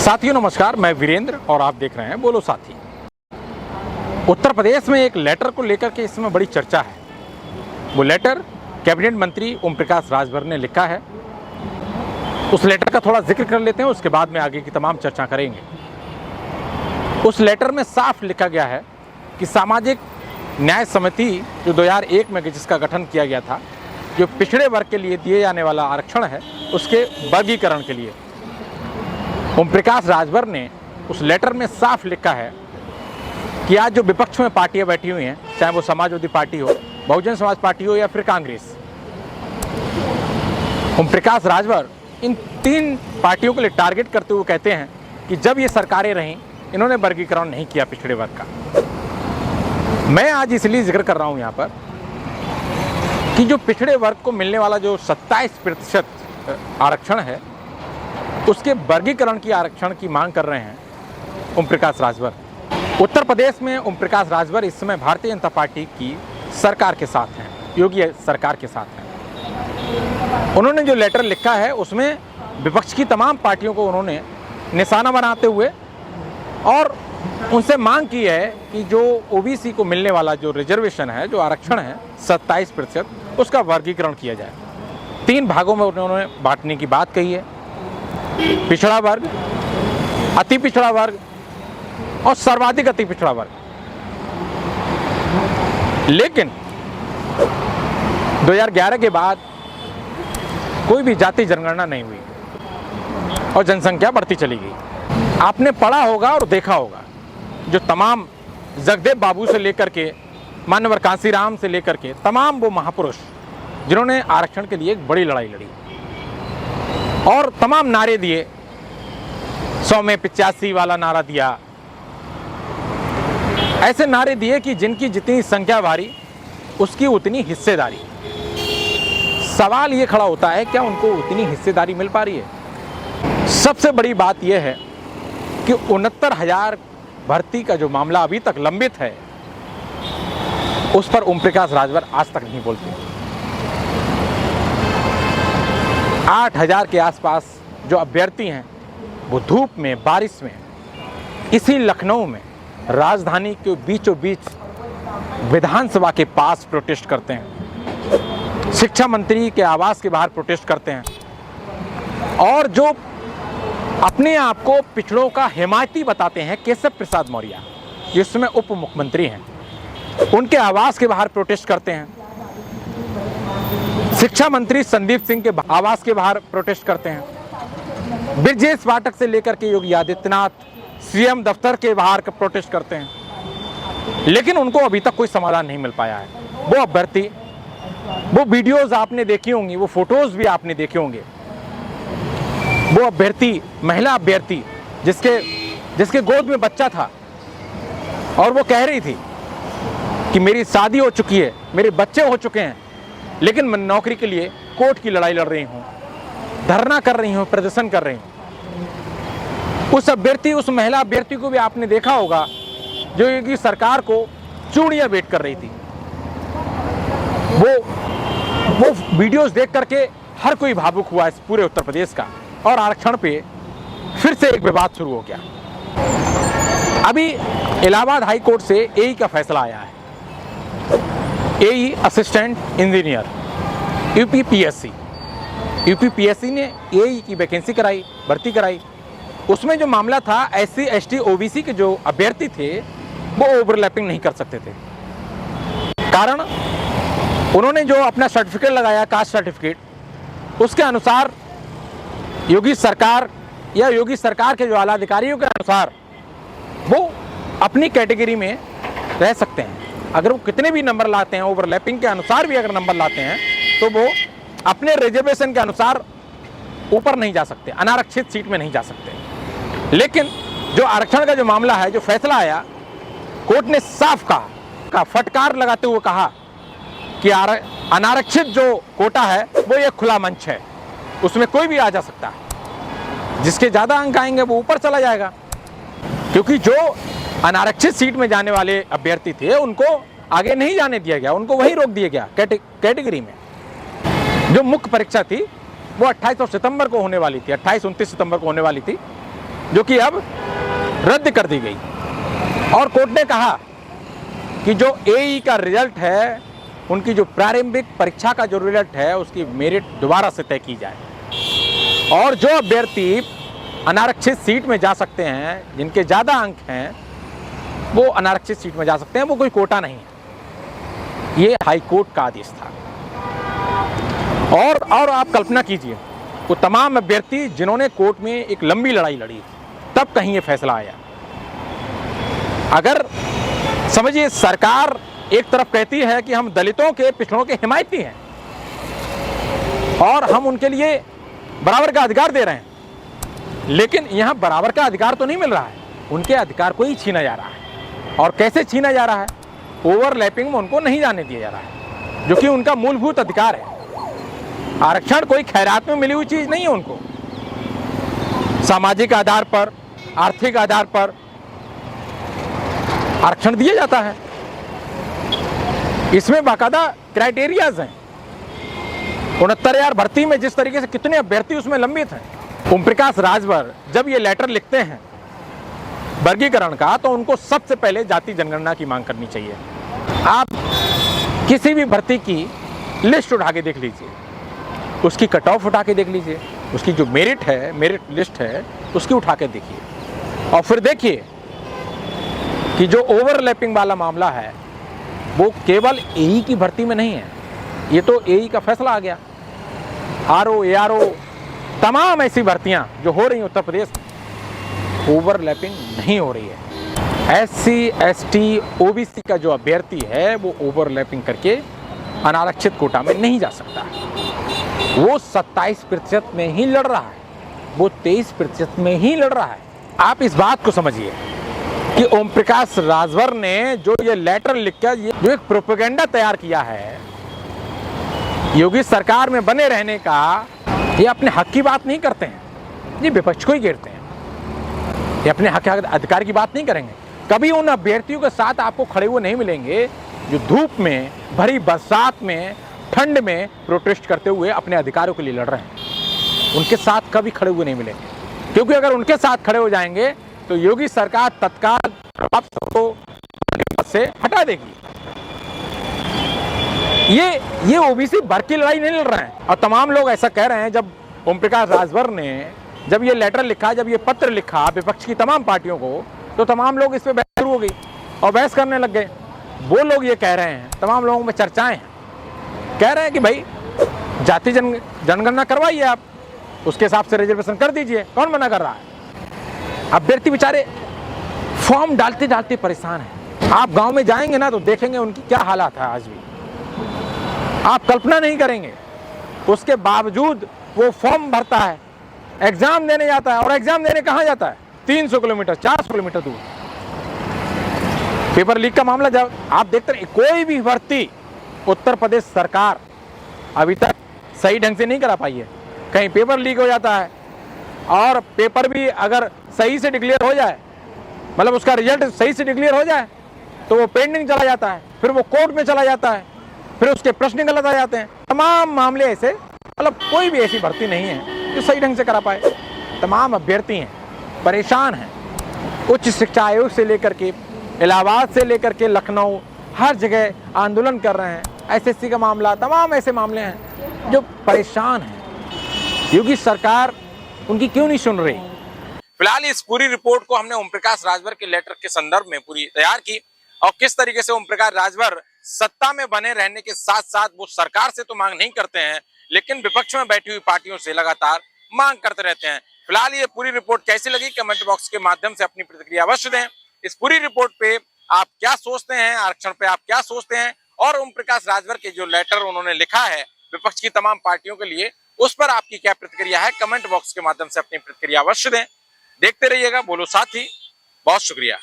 साथियों नमस्कार, मैं वीरेंद्र और आप देख रहे हैं बोलो साथी। उत्तर प्रदेश में एक लेटर को लेकर के इस समय बड़ी चर्चा है। वो लेटर कैबिनेट मंत्री ओम प्रकाश राजभर ने लिखा है। उस लेटर का थोड़ा जिक्र कर लेते हैं, उसके बाद में आगे की तमाम चर्चा करेंगे। उस लेटर में साफ लिखा गया है कि सामाजिक न्याय समिति जो 2001 में जिसका गठन किया गया था, जो पिछड़े वर्ग के लिए दिए जाने वाला आरक्षण है उसके वर्गीकरण के लिए ओम प्रकाश राजभर ने उस लेटर में साफ लिखा है कि आज जो विपक्ष में पार्टियां बैठी हुई हैं, चाहे वो समाजवादी पार्टी हो, बहुजन समाज पार्टी हो या फिर कांग्रेस, ओम प्रकाश राजभर इन तीन पार्टियों के लिए टारगेट करते हुए कहते हैं कि जब ये सरकारें रहीं इन्होंने वर्गीकरण नहीं किया पिछड़े वर्ग का। मैं आज इसलिए जिक्र कर रहा हूं यहां पर कि जो पिछड़े वर्ग को मिलने वाला जो 27% आरक्षण है उसके वर्गीकरण की आरक्षण की मांग कर रहे हैं ओम प्रकाश राजभर। उत्तर प्रदेश में ओम प्रकाश राजभर इस समय भारतीय जनता पार्टी की सरकार के साथ हैं, योगी सरकार के साथ हैं। उन्होंने जो लेटर लिखा है उसमें विपक्ष की तमाम पार्टियों को उन्होंने निशाना बनाते हुए और उनसे मांग की है कि जो ओबीसी को मिलने वाला जो रिजर्वेशन है, जो आरक्षण है 27%, उसका वर्गीकरण किया जाए। 3 भागों में उन्होंने बांटने की बात कही है: पिछड़ा वर्ग, अति पिछड़ा वर्ग और सर्वाधिक अति पिछड़ा वर्ग। लेकिन 2011 के बाद कोई भी जाति जनगणना नहीं हुई और जनसंख्या बढ़ती चली गई। आपने पढ़ा होगा और देखा होगा जो तमाम जगदेव बाबू से लेकर के मान्यवर कांसीराम से लेकर के तमाम वो महापुरुष जिन्होंने आरक्षण के लिए एक बड़ी लड़ाई लड़ी और तमाम नारे दिए। 100 में 85 वाला नारा दिया। ऐसे नारे दिए कि जिनकी जितनी संख्या भारी उसकी उतनी हिस्सेदारी। सवाल ये खड़ा होता है, क्या उनको उतनी हिस्सेदारी मिल पा रही है? सबसे बड़ी बात यह है कि 69,000 भर्ती का जो मामला अभी तक लंबित है उस पर ओम प्रकाश राजभर आज तक नहीं बोलते। 8,000 के आसपास जो अभ्यर्थी हैं वो धूप में, बारिश में, इसी लखनऊ में राजधानी के बीचों बीच विधानसभा के पास प्रोटेस्ट करते हैं, शिक्षा मंत्री के आवास के बाहर प्रोटेस्ट करते हैं और जो अपने आप को पिछड़ों का हिमायती बताते हैं, केशव प्रसाद मौर्य जिसमें उप मुख्यमंत्री हैं, उनके आवास के बाहर प्रोटेस्ट करते हैं। शिक्षा मंत्री संदीप सिंह के आवास के बाहर प्रोटेस्ट करते हैं। ब्रजेश पाठक से लेकर के योगी आदित्यनाथ सीएम दफ्तर के बाहर प्रोटेस्ट करते हैं। लेकिन उनको अभी तक कोई समाधान नहीं मिल पाया है। वो अभ्यर्थी, वो वीडियोस आपने देखी होंगी, वो फोटोज भी आपने देखे होंगे। वो अभ्यर्थी, महिला अभ्यर्थी जिसके गोद में बच्चा था और वो कह रही थी कि मेरी शादी हो चुकी है, मेरे बच्चे हो चुके हैं, लेकिन मैं नौकरी के लिए कोर्ट की लड़ाई लड़ रही हूं, धरना कर रही हूं, प्रदर्शन कर रही हूं। उस अभ्यर्थी, उस महिला अभ्यर्थी को भी आपने देखा होगा जो कि सरकार को चूड़ियां भेंट कर रही थी। वो वीडियोस देख करके हर कोई भावुक हुआ इस पूरे उत्तर प्रदेश का और आरक्षण पे फिर से एक विवाद शुरू हो गया। अभी इलाहाबाद हाई कोर्ट से एई का फैसला आया है। एई असिस्टेंट इंजीनियर यूपीपीएससी ने एई की वैकेंसी कराई, भर्ती कराई। उसमें जो मामला था एससी एसटी ओबीसी के जो अभ्यर्थी थे वो ओवरलैपिंग नहीं कर सकते थे। कारण उन्होंने जो अपना सर्टिफिकेट लगाया, कास्ट सर्टिफिकेट, उसके अनुसार योगी सरकार या योगी सरकार के जो आला अधिकारियों के अनुसार वो अपनी कैटेगरी में रह सकते हैं। अगर वो कितने भी नंबर लाते हैं, ओवरलैपिंग के अनुसार भी अगर नंबर लाते हैं, तो वो अपने रिजर्वेशन के अनुसार ऊपर नहीं जा सकते, अनारक्षित सीट में नहीं जा सकते। लेकिन जो आरक्षण का जो मामला है, जो फैसला आया, कोर्ट ने साफ कहा, फटकार लगाते हुए कहा कि अनारक्षित जो कोटा है वो एक खुला मंच है, उसमें कोई भी आ जा सकता है। जिसके ज्यादा अंक आएंगे वो ऊपर चला जाएगा, क्योंकि जो अनारक्षित सीट में जाने वाले अभ्यर्थी थे उनको आगे नहीं जाने दिया गया, उनको वहीं रोक दिया गया कैटेगरी में। जो मुख्य परीक्षा थी वो 28 सितंबर को होने वाली थी, 28-29 सितंबर को होने वाली थी, जो कि अब रद्द कर दी गई। और कोर्ट ने कहा कि जो एई का रिजल्ट है, उनकी जो प्रारंभिक परीक्षा का जो रिजल्ट है, उसकी मेरिट दोबारा से तय की जाए और जो अभ्यर्थी अनारक्षित सीट में जा सकते हैं, जिनके ज़्यादा अंक हैं, वो अनारक्षित सीट में जा सकते हैं, वो कोई कोटा नहीं है। ये हाई कोर्ट का आदेश था। और आप कल्पना कीजिए, वो तमाम अभ्यर्थी जिन्होंने कोर्ट में एक लंबी लड़ाई लड़ी, तब कहीं ये फैसला आया। अगर समझिए, सरकार एक तरफ कहती है कि हम दलितों के, पिछड़ों के हिमायती हैं और हम उनके लिए बराबर का अधिकार दे रहे हैं, लेकिन यहाँ बराबर का अधिकार तो नहीं मिल रहा है, उनके अधिकार को ही छीना जा रहा है। और कैसे छीना जा रहा है? ओवरलैपिंग में उनको नहीं जाने दिया जा रहा है, जो कि उनका मूलभूत अधिकार है। आरक्षण कोई खैरात में मिली हुई चीज नहीं है। उनको सामाजिक आधार पर, आर्थिक आधार पर आरक्षण दिया जाता है। इसमें बाकायदा क्राइटेरियाज हैं। 69,000 भर्ती में जिस तरीके से कितने अभ्यर्थी उसमें लंबित हैं। ओम प्रकाश राजभर जब ये लेटर लिखते हैं वर्गीकरण का, तो उनको सबसे पहले जाति जनगणना की मांग करनी चाहिए। आप किसी भी भर्ती की लिस्ट उठा के देख लीजिए, उसकी कट ऑफ उठा के देख लीजिए, उसकी जो मेरिट है, मेरिट लिस्ट है, उसकी उठा के देखिए और फिर देखिए कि जो ओवरलैपिंग वाला मामला है वो केवल एई की भर्ती में नहीं है। ये तो एई का फैसला आ गया। आरओ, एआरओ, तमाम ऐसी भर्तियां जो हो रही हैं उत्तर प्रदेश में, ओवरलैपिंग नहीं हो रही है। एससी, एसटी, ओबीसी का जो अभ्यर्थी है वो ओवरलैपिंग करके अनारक्षित कोटा में नहीं जा सकता। वो 27% में ही लड़ रहा है, वो 23% में ही लड़ रहा है। आप इस बात को समझिए कि ओम प्रकाश राजभर ने जो ये लेटर लिखकर जो एक प्रोपेगेंडा तैयार किया है योगी सरकार में बने रहने का, ये अपने हक की बात नहीं करते हैं, ये विपक्ष को ही घेरते हैं। ये अपने हक अधिकार की बात नहीं करेंगे। कभी उन अभ्यर्थियों के साथ आपको खड़े हुए नहीं मिलेंगे जो धूप में, भरी बरसात में, ठंड में प्रोटेस्ट करते हुए अपने अधिकारों के लिए लड़ रहे हैं। उनके साथ कभी खड़े हुए नहीं मिलेंगे, क्योंकि अगर उनके साथ खड़े हो जाएंगे तो योगी सरकार तत्काल आप सबको से हटा देगी। ये ओबीसी भर की लड़ाई नहीं लड़ रहे हैं। और तमाम लोग ऐसा कह रहे हैं, जब ओम प्रकाश राजभर ने जब ये लेटर लिखा, जब ये पत्र लिखा विपक्ष की तमाम पार्टियों को, तो तमाम लोग इस पे बहस शुरू हो गई और बहस करने लग गए। वो लोग ये कह रहे हैं, तमाम लोगों में चर्चाएं हैं, कह रहे हैं कि भाई जाति जनगणना करवाइए, आप उसके हिसाब से रिजर्वेशन कर दीजिए, कौन मना कर रहा है? अभ्यर्थी बेचारे फॉर्म डालते डालते परेशान हैं। आप गांव में जाएंगे ना तो देखेंगे उनकी क्या हालात है। आज भी आप कल्पना नहीं करेंगे, उसके बावजूद वो फॉर्म भरता है, एग्जाम देने जाता है। और एग्जाम देने कहाँ जाता है? 300 किलोमीटर, 400 किलोमीटर दूर। पेपर लीक का मामला जब आप देखते हैं, कोई भी भर्ती उत्तर प्रदेश सरकार अभी तक सही ढंग से नहीं करा पाई है। कहीं पेपर लीक हो जाता है, और पेपर भी अगर सही से डिक्लेयर हो जाए, मतलब उसका रिजल्ट सही से डिक्लेयर हो जाए, तो वो पेंडिंग चला जाता है, फिर वो कोर्ट में चला जाता है, फिर उसके प्रश्न गलत आ जाते हैं। तमाम मामले ऐसे, मतलब कोई भी ऐसी भर्ती नहीं है जो सही ढंग से करा पाए। तमाम अभ्यर्थी हैं, परेशान हैं। उच्च शिक्षा आयोग से लेकर के, इलाहाबाद से लेकर के लखनऊ, हर जगह आंदोलन कर रहे हैं। एसएससी का मामला, तमाम ऐसे मामले हैं जो परेशान हैं। योगी सरकार उनकी क्यों नहीं सुन रही? फिलहाल इस पूरी रिपोर्ट को हमने ओम प्रकाश राजभर के लेटर के संदर्भ में पूरी तैयार की, और किस तरीके से ओम प्रकाश राजभर सत्ता में बने रहने के साथ साथ वो सरकार से तो मांग नहीं करते हैं, लेकिन विपक्ष में बैठी हुई पार्टियों से लगातार मांग करते रहते हैं। फिलहाल ये पूरी रिपोर्ट कैसी लगी, कमेंट बॉक्स के माध्यम से अपनी प्रतिक्रिया अवश्य दें। इस पूरी रिपोर्ट पे आप क्या सोचते हैं, आरक्षण पे आप क्या सोचते हैं, और ओम प्रकाश राजभर के जो लेटर उन्होंने लिखा है विपक्ष की तमाम पार्टियों के लिए, उस पर आपकी क्या प्रतिक्रिया है, कमेंट बॉक्स के माध्यम से अपनी प्रतिक्रिया अवश्य दें। देखते रहिएगा बोलो साथी। बहुत शुक्रिया।